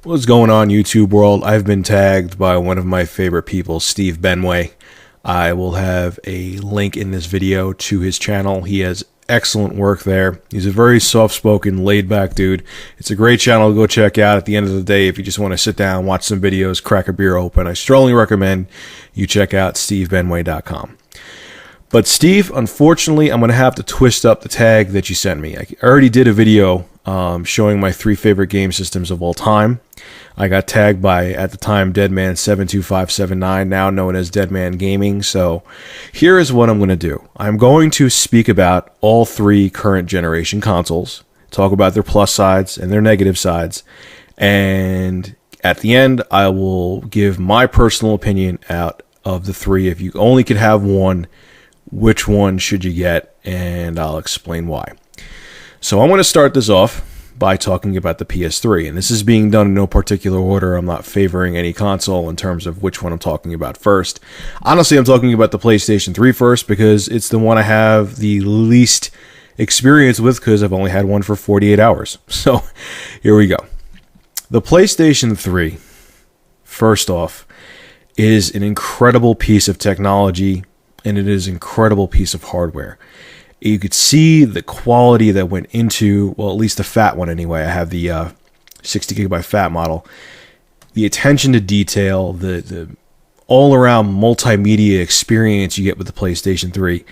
What's going on, YouTube world? I've been tagged by one of my favorite people, Steve Benway. I will have a link in this video to his channel. He has excellent work there. He's a very soft-spoken, laid-back dude. It's a great channel to go check out at the end of the day if you just want to sit down, watch some videos, crack a beer open. I strongly recommend you check out stevebenway.com. But Steve, unfortunately, I'm going to have to twist up the tag that you sent me. I already did a video showing my 3 favorite game systems of all time. I got tagged by, at the time, Deadman72579, now known as Deadman Gaming. So here is what I'm going to do. I'm going to speak about all 3 current generation consoles, talk about their plus sides and their negative sides, and at the end, I will give my personal opinion out of the 3. If you only could have one, which one should you get? And I'll explain why. So I'm going to start this off by talking about the PS3, and this is being done in no particular order. I'm not favoring any console in terms of which one I'm talking about first. Honestly, I'm talking about the PlayStation 3 first because it's the one I have the least experience with because I've only had one for 48 hours. So here we go. The PlayStation 3, first off, is an incredible piece of technology, and it is an incredible piece of hardware. You could see the quality that went into, well, at least the fat one anyway. I have the 60 gigabyte fat model. The attention to detail, the all-around multimedia experience you get with the PlayStation 3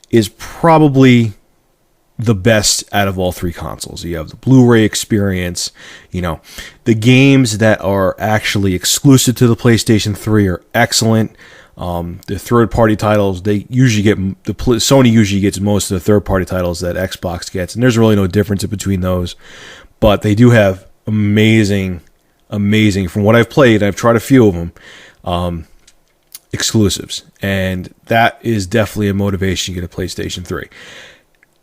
is probably the best out of all 3 consoles. You have the Blu-ray experience. You know, the games that are actually exclusive to the PlayStation 3 are excellent. The third-party titles, they usually get, Sony usually gets most of the third-party titles that Xbox gets, and there's really no difference between those. But they do have amazing, from what I've played, I've tried a few of them, exclusives, and that is definitely a motivation to get a PlayStation 3.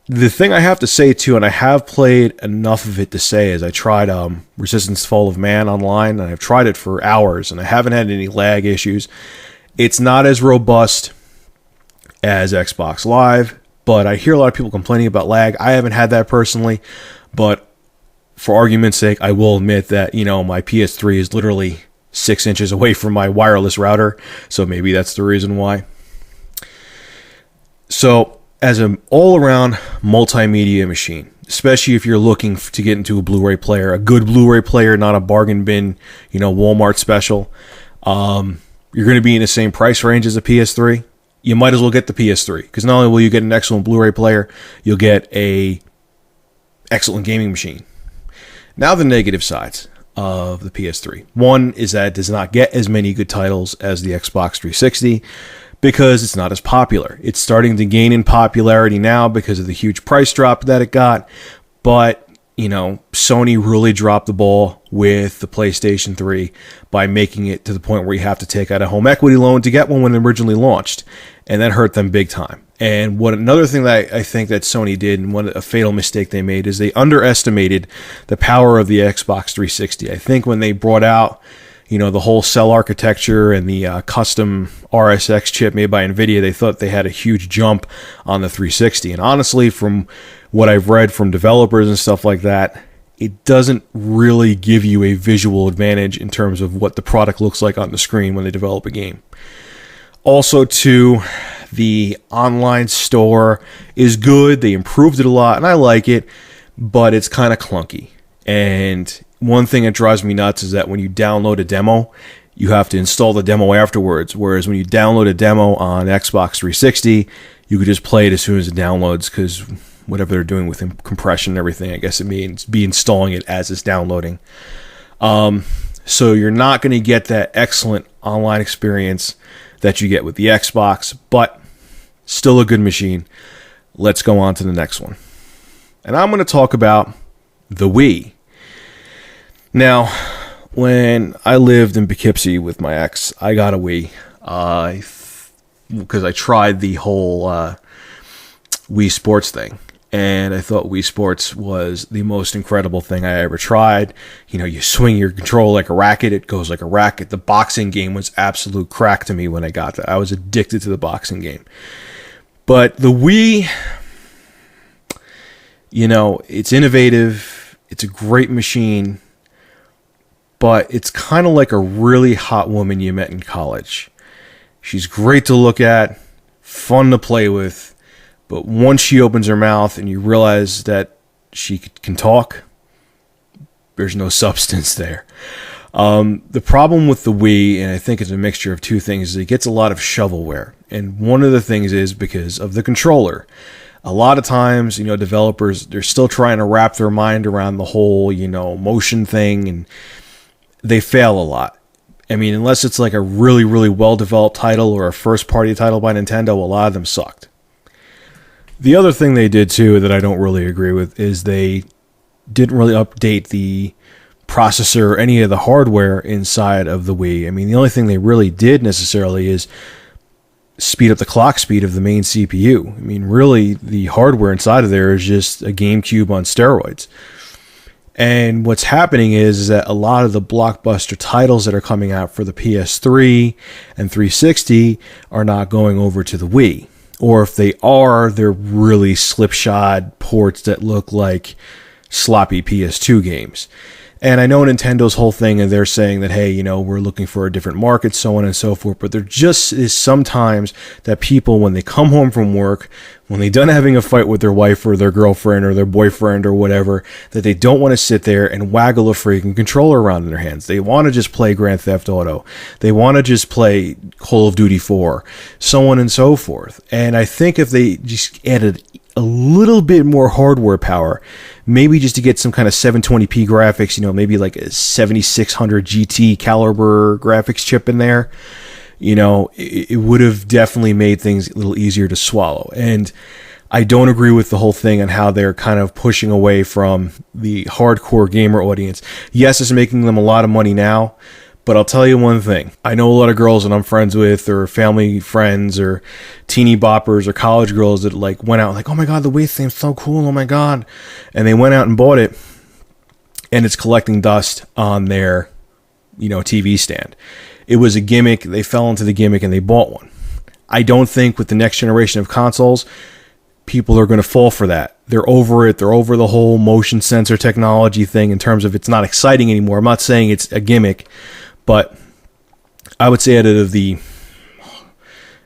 The thing I have to say too, and I have played enough of it to say, is I tried Resistance Fall of Man online, and I've tried it for hours, and I haven't had any lag issues. It's not as robust as Xbox Live, but I hear a lot of people complaining about lag. I haven't had that personally, but for argument's sake, I will admit that, you know, my PS3 is literally 6 inches away from my wireless router, so maybe that's the reason why. So, as an all-around multimedia machine, especially if you're looking to get into a Blu-ray player, a good Blu-ray player, not a bargain bin, you know, Walmart special, you're going to be in the same price range as a PS3. You might as well get the PS3 because not only will you get an excellent Blu-ray player, you'll get a excellent gaming machine. Now the negative sides of the PS3. One is that it does not get as many good titles as the Xbox 360 because it's not as popular. It's starting to gain in popularity now because of the huge price drop that it got, but you know, Sony really dropped the ball with the PlayStation 3 by making it to the point where you have to take out a home equity loan to get one when it originally launched, and that hurt them big time. And another thing that I think that Sony did, and a fatal mistake they made, is they underestimated the power of the Xbox 360. I think when they brought out, you know, the whole cell architecture and the custom RSX chip made by NVIDIA, they thought they had a huge jump on the 360. And honestly, from what I've read from developers and stuff like that, it doesn't really give you a visual advantage in terms of what the product looks like on the screen when they develop a game. Also, too, the online store is good. They improved it a lot, and I like it, but it's kind of clunky. And one thing that drives me nuts is that when you download a demo, you have to install the demo afterwards, whereas when you download a demo on Xbox 360, you could just play it as soon as it downloads because whatever they're doing with compression and everything, I guess it means be installing it as it's downloading. So you're not going to get that excellent online experience that you get with the Xbox, but still a good machine. Let's go on to the next one. And I'm going to talk about the Wii. Now, when I lived in Poughkeepsie with my ex, I got a Wii because I tried the whole Wii Sports thing. And I thought Wii Sports was the most incredible thing I ever tried. You know, you swing your controller like a racket, it goes like a racket. The boxing game was absolute crack to me when I got that. I was addicted to the boxing game. But the Wii, you know, it's innovative. It's a great machine. but it's kind of like a really hot woman you met in college. She's great to look at, fun to play with, but once she opens her mouth and you realize that she can talk, there's no substance there. The problem with the Wii, and I think it's a mixture of two things, is it gets a lot of shovelware. And one of the things is because of the controller. A lot of times, developers, they're still trying to wrap their mind around the whole, motion thing, and they fail a lot. I mean, unless it's like a really, really well-developed title or a first-party title by Nintendo, a lot of them sucked. The other thing they did, too, that I don't really agree with is they didn't really update the processor or any of the hardware inside of the Wii. I mean, the only thing they really did necessarily is speed up the clock speed of the main CPU. I mean, really, the hardware inside of there is just a GameCube on steroids. And what's happening is that a lot of the blockbuster titles that are coming out for the PS3 and 360 are not going over to the Wii. Or if they are, they're really slipshod ports that look like sloppy PS2 games. And I know Nintendo's whole thing, and they're saying that, hey, we're looking for a different market, so on and so forth. But there just is sometimes that people, when they come home from work, when they're done having a fight with their wife or their girlfriend or their boyfriend or whatever, that they don't want to sit there and waggle a freaking controller around in their hands. They want to just play Grand Theft Auto. They want to just play Call of Duty 4, so on and so forth. And I think if they just added a little bit more hardware power, maybe just to get some kind of 720p graphics, maybe like a 7600 GT caliber graphics chip in there, it would have definitely made things a little easier to swallow. And I don't agree with the whole thing on how they're kind of pushing away from the hardcore gamer audience. Yes, it's making them a lot of money now, but I'll tell you one thing. I know a lot of girls that I'm friends with, or family friends, or teeny boppers, or college girls that went out oh my god, the Wii thing's so cool, oh my god. And they went out and bought it, and it's collecting dust on their, TV stand. It was a gimmick. They fell into the gimmick and they bought one. I don't think with the next generation of consoles, people are going to fall for that. They're over it. They're over the whole motion sensor technology thing in terms of it's not exciting anymore. I'm not saying it's a gimmick, but I would say out of the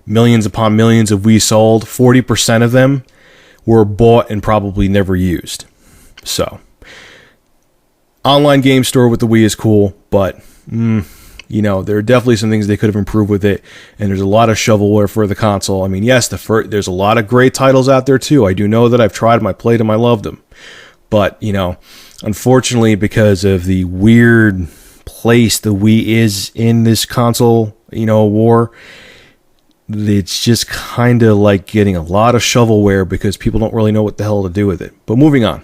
millions upon millions of Wii sold, 40% of them were bought and probably never used. So, online game store with the Wii is cool, but there are definitely some things they could have improved with it, and there's a lot of shovelware for the console. I mean, yes, there's a lot of great titles out there too. I do know that I've tried them, I played them, I loved them. But, unfortunately, because of the weird place the Wii is in this console, war, it's just kind of like getting a lot of shovelware because people don't really know what the hell to do with it. But moving on.